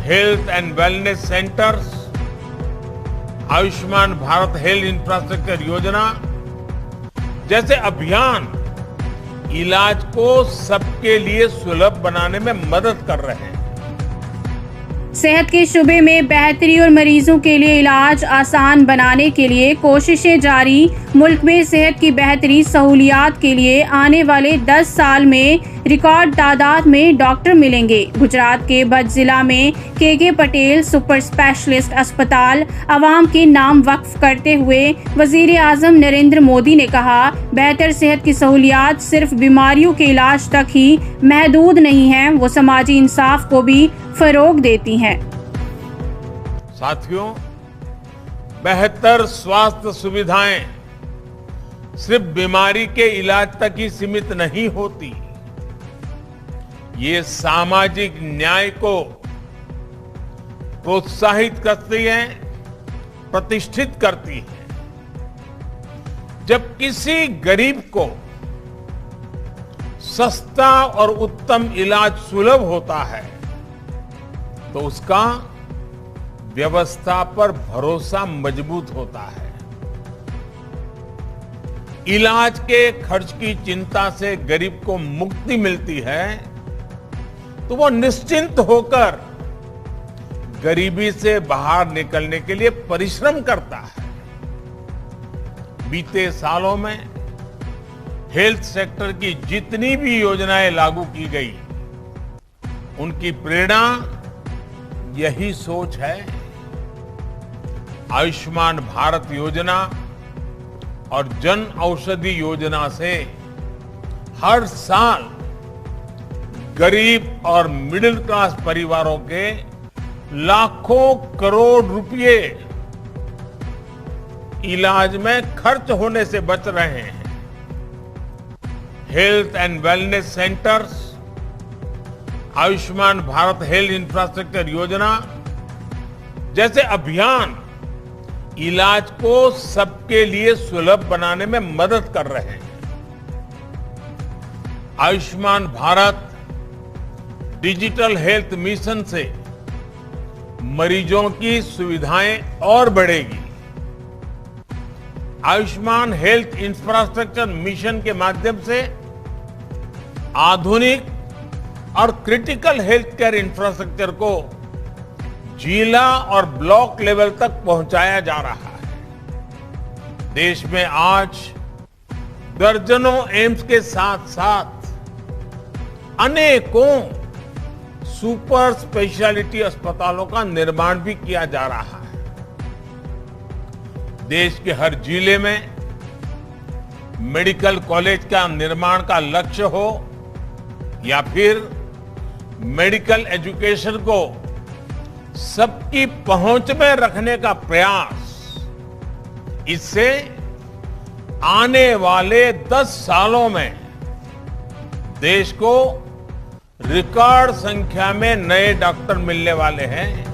Health and wellness centres, Ayushman Bharat health infrastructure योजना जैसे अभियान इलाज को सबके लिए सुलभ बनाने में मदद कर रहे हैं। सेहत के शुबे में बेहतरी और मरीजों के लिए इलाज आसान बनाने के लिए कोशिशें जारी। मुल्क में सेहत की बेहतरी सहूलियात के लिए आने वाले 10 साल में रिकॉर्ड तादाद में डॉक्टर मिलेंगे। गुजरात के भज जिला में के पटेल सुपर स्पेशलिस्ट अस्पताल अवाम के नाम वक्फ करते हुए वजीर आजम नरेंद्र मोदी ने कहा, बेहतर सेहत की सहूलियात सिर्फ बीमारियों के इलाज तक ही महदूद नहीं है, वो समाजी इंसाफ को भी फरोग देती हैं। साथियों, बेहतर स्वास्थ्य सुविधाएं सिर्फ बीमारी के इलाज तक ही सीमित नहीं होती, ये सामाजिक न्याय को प्रोत्साहित करती है, प्रतिष्ठित करती है। जब किसी गरीब को सस्ता और उत्तम इलाज सुलभ होता है तो उसका व्यवस्था पर भरोसा मजबूत होता है। इलाज के खर्च की चिंता से गरीब को मुक्ति मिलती है तो वो निश्चिंत होकर गरीबी से बाहर निकलने के लिए परिश्रम करता है। बीते सालों में हेल्थ सेक्टर की जितनी भी योजनाएं लागू की गई, उनकी प्रेरणा यही सोच है। आयुष्मान भारत योजना और जन औषधि योजना से हर साल गरीब और मिडिल क्लास परिवारों के लाखों करोड़ रुपए इलाज में खर्च होने से बच रहे हैं। Health and wellness centres, Ayushman Bharat health infrastructure योजना जैसे अभियान इलाज को सबके लिए सुलभ बनाने में मदद कर रहे हैं। Ayushman Bharat digital health mission से मरीजों की सुविधाएं और बढ़ेगी। आयुष्मान हेल्थ इंफ्रास्ट्रक्चर मिशन के माध्यम से आधुनिक और क्रिटिकल हेल्थ केयर इंफ्रास्ट्रक्चर को जिला और ब्लॉक लेवल तक पहुंचाया जा रहा है। देश में आज दर्जनों एम्स के साथ साथ अनेकों सुपर स्पेशलिटी अस्पतालों का निर्माण भी किया जा रहा है। देश के हर जिले में मेडिकल कॉलेज का निर्माण का लक्ष्य हो या फिर मेडिकल एजुकेशन को सबकी पहुंच में रखने का प्रयास, इससे आने वाले 10 सालों में देश को रिकॉर्ड संख्या में नए डॉक्टर मिलने वाले हैं।